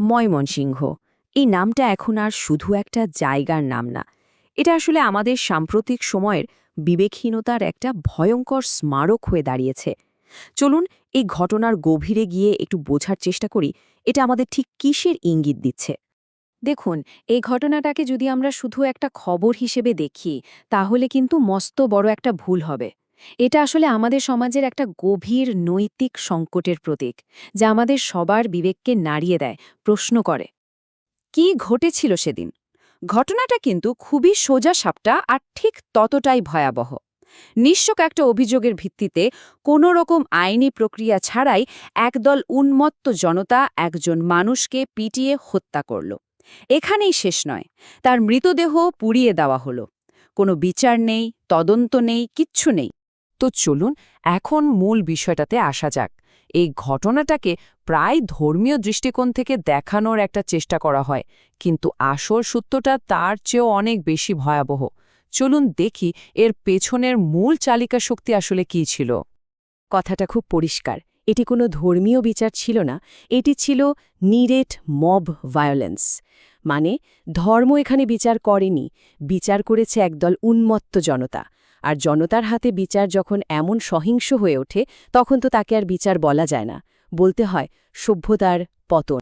ময়মনসিংহ এই নামটা এখন আর শুধু একটা জায়গার নাম না, এটা আসলে আমাদের সাম্প্রতিক সময়ের বিবেকহীনতার একটা ভয়ঙ্কর স্মারক হয়ে দাঁড়িয়েছে। চলুন এই ঘটনার গভীরে গিয়ে একটু বোঝার চেষ্টা করি এটা আমাদের ঠিক কিসের ইঙ্গিত দিচ্ছে। দেখুন, এই ঘটনাটাকে যদি আমরা শুধু একটা খবর হিসেবে দেখি তাহলে কিন্তু মস্ত বড় একটা ভুল হবে। এটা আসলে আমাদের সমাজের একটা গভীর নৈতিক সংকটের প্রতীক, যা আমাদের সবার বিবেককে নাড়িয়ে দেয়, প্রশ্ন করে কি ঘটেছিল সেদিন। ঘটনাটা কিন্তু খুবই সোজা সাপটা আর ঠিক ততটাই ভয়াবহ। নিশ্চক একটা অভিযোগের ভিত্তিতে কোনো রকম আইনি প্রক্রিয়া ছাড়াই একদল উন্মত্ত জনতা একজন মানুষকে পিটিয়ে হত্যা করল। এখানেই শেষ নয়, তার মৃতদেহ পুড়িয়ে দেওয়া হলো। কোনো বিচার নেই, তদন্ত নেই, কিচ্ছু নেই। তো চলুন এখন মূল বিষয়টাতে আসা যাক। এই ঘটনাটাকে প্রায় ধর্মীয় দৃষ্টিকোণ থেকে দেখানোর একটা চেষ্টা করা হয়, কিন্তু আসল সত্যটা তার চেয়েও অনেক বেশি ভয়াবহ। চলুন দেখি এর পেছনের মূল চালিকা শক্তি আসলে কী ছিল। কথাটা খুব পরিষ্কার, এটি কোনো ধর্মীয় বিচার ছিল না, এটি ছিল নিরেট মব ভায়োলেন্স। মানে ধর্ম এখানে বিচার করেনি, বিচার করেছে একদল উন্মত্ত জনতা। আর জনতার হাতে বিচার যখন এমন সহিংস হয়ে ওঠে তখন তো তাকে আর বিচার বলা যায় না, বলতে হয় সভ্যতার পতন।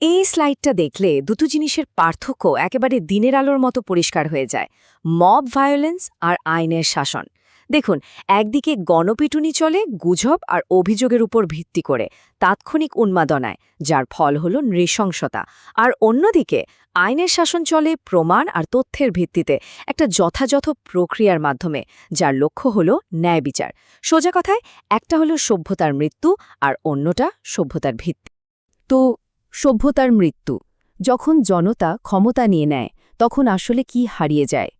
এই স্লাইডটা দেখলে দুটো জিনিসের পার্থক্য একেবারে দিনের আলোর মতো পরিষ্কার হয়ে যায়, মব ভায়োলেন্স আর আইনের শাসন। দেখুন, একদিকে গণপিটুনি চলে গুজব আর অভিযোগের উপর ভিত্তি করে, তাৎক্ষণিক উন্মাদনায়, যার ফল হল নৃশংসতা। আর অন্যদিকে আইনের শাসন চলে প্রমাণ আর তথ্যের ভিত্তিতে, একটা যথাযথ প্রক্রিয়ার মাধ্যমে, যার লক্ষ্য হল ন্যায় বিচার। সোজা কথায়, একটা হলো সভ্যতার মৃত্যু আর অন্যটা সভ্যতার ভিত্তি। তো সভ্যতার মৃত্যু, যখন জনতা ক্ষমতা নিয়ে নেয় তখন আসলে কি হারিয়ে যায়?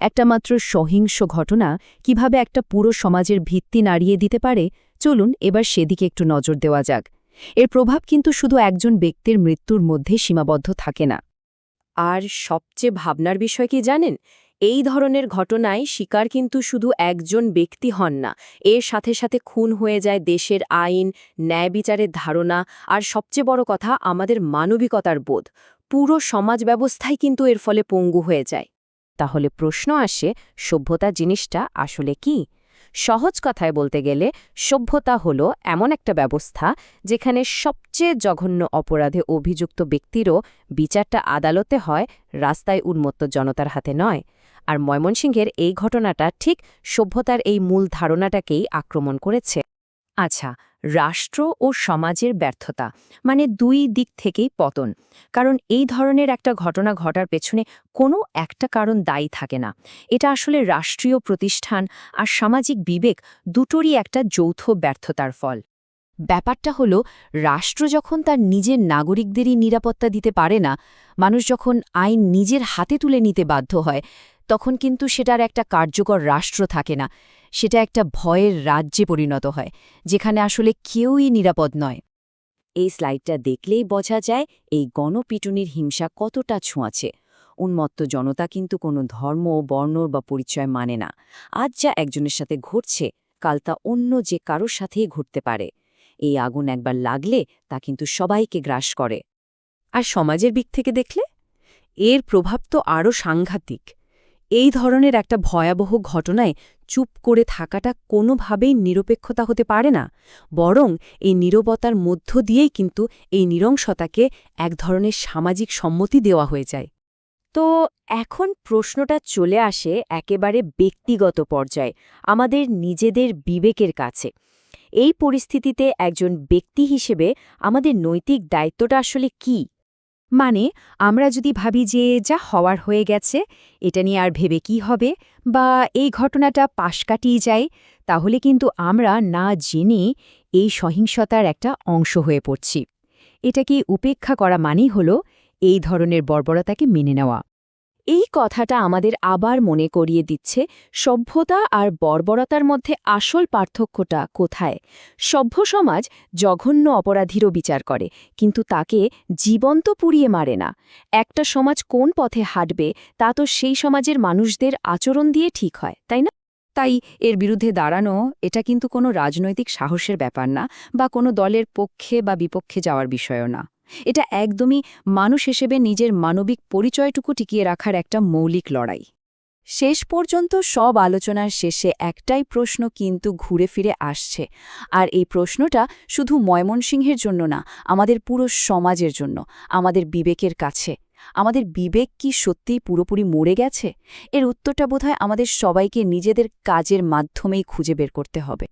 একটা মাত্র সহিংস ঘটনা কিভাবে একটা পুরো সমাজের ভিত্তি নাড়িয়ে দিতে পারে, চলুন এবার সেদিকে একটু নজর দেওয়া যাক। এর প্রভাব কিন্তু শুধু একজন ব্যক্তির মৃত্যুর মধ্যে সীমাবদ্ধ থাকে না। আর সবচেয়ে ভাবনার বিষয় কি জানেন, এই ধরনের ঘটনায় শিকার কিন্তু শুধু একজন ব্যক্তি হন না, এর সাথে সাথে খুন হয়ে যায় দেশের আইন, ন্যায় বিচারের ধারণা, আর সবচেয়ে বড় কথা আমাদের মানবিকতার বোধ। পুরো সমাজ ব্যবস্থাই কিন্তু এর ফলে পঙ্গু হয়ে যায়। তাহলে প্রশ্ন আসে, সভ্যতা জিনিসটা আসলে কি? সহজ কথায় বলতে গেলে সভ্যতা হলো এমন একটা ব্যবস্থা যেখানে সবচেয়ে জঘন্য অপরাধে অভিযুক্ত ব্যক্তিরও বিচারটা আদালতে হয়, রাস্তায় উন্মত্ত জনতার হাতে নয়। আর ময়মনসিংহের এই ঘটনাটা ঠিক সভ্যতার এই মূল ধারণাটাকেই আক্রমণ করেছে। আচ্ছা, রাষ্ট্র ও সমাজের ব্যর্থতা মানে দুই দিক থেকেই পতন। কারণ এই ধরনের একটা ঘটনা ঘটার পেছনে কোনো একটা কারণ দায়ী থাকে না, এটা আসলে রাষ্ট্রীয় প্রতিষ্ঠান আর সামাজিক বিবেক দুটোরই একটা যৌথ ব্যর্থতার ফল। ব্যাপারটা হলো, রাষ্ট্র যখন তার নিজের নাগরিকদেরই নিরাপত্তা দিতে পারে না, মানুষ যখন আইন নিজের হাতে তুলে নিতে বাধ্য হয়, তখন কিন্তু সেটার একটা কার্যকর রাষ্ট্র থাকে না, সেটা একটা ভয়ের রাজ্যে পরিণত হয়, যেখানে আসলে কেউই নিরাপদ নয়। এই স্লাইডটা দেখলেই বোঝা যায় এই গণপিটুনির হিংসা কতটা ছোঁয়াচে। উন্মত্ত জনতা কিন্তু কোনো ধর্ম, বর্ণ বা পরিচয় মানে না। আজ যা একজনের সাথে ঘটছে, কাল তা অন্য যে কারোর সাথেই ঘটতে পারে। এই আগুন একবার লাগলে তা কিন্তু সবাইকে গ্রাস করে। আর সমাজের দিক থেকে দেখলে এর প্রভাব তো আরও সাংঘাতিক। এই ধরনের একটা ভয়াবহ ঘটনায় চুপ করে থাকাটা কোনোভাবেই নিরপেক্ষতা হতে পারে না, বরং এই নীরবতার মধ্য দিয়েই কিন্তু এই নৃশংসতাকে এক ধরনের সামাজিক সম্মতি দেওয়া হয়ে যায়। তো এখন প্রশ্নটা চলে আসে একেবারে ব্যক্তিগত পর্যায়ে, আমাদের নিজেদের বিবেকের কাছে। এই পরিস্থিতিতে একজন ব্যক্তি হিসেবে আমাদের নৈতিক দায়িত্বটা আসলে কী? মানে আমরা যদি ভাবি যে যা হওয়ার হয়ে গেছে, এটা নিয়ে আর ভেবে কি হবে, বা এই ঘটনাটা পাশ কাটিয়ে যায়, তাহলে কিন্তু আমরা না জেনে এই সহিংসতার একটা অংশ হয়ে পড়ছি। এটাকে উপেক্ষা করা মানেই হল এই ধরনের বর্বরতাকে মেনে নেওয়া। এই কথাটা আমাদের আবার মনে করিয়ে দিচ্ছে সভ্যতা আর বর্বরতার মধ্যে আসল পার্থক্যটা কোথায়। সভ্য সমাজ জঘন্য অপরাধীরও বিচার করে, কিন্তু তাকে জীবন্ত পুড়িয়ে মারে না। একটা সমাজ কোন পথে হাঁটবে তা তো সেই সমাজের মানুষদের আচরণ দিয়ে ঠিক হয়, তাই না? তাই এর বিরুদ্ধে দাঁড়ানো এটা কিন্তু কোনো রাজনৈতিক সাহসের ব্যাপার না, বা কোনো দলের পক্ষে বা বিপক্ষে যাওয়ার বিষয়ও না। এটা একদমই মানুষ হিসেবে নিজের মানবিক পরিচয়টুকু টিকিয়ে রাখার একটা মৌলিক লড়াই। শেষ পর্যন্ত সব আলোচনার শেষে একটাই প্রশ্ন কিন্তু ঘুরে ফিরে আসছে, আর এই প্রশ্নটা শুধু ময়মনসিংহের জন্য না, আমাদের পুরো সমাজের জন্য, আমাদের বিবেকের কাছে। আমাদের বিবেক কি সত্যিই পুরোপুরি মরে গেছে? এর উত্তরটা বোধহয় আমাদের সবাইকে নিজেদের কাজের মাধ্যমেই খুঁজে বের করতে হবে।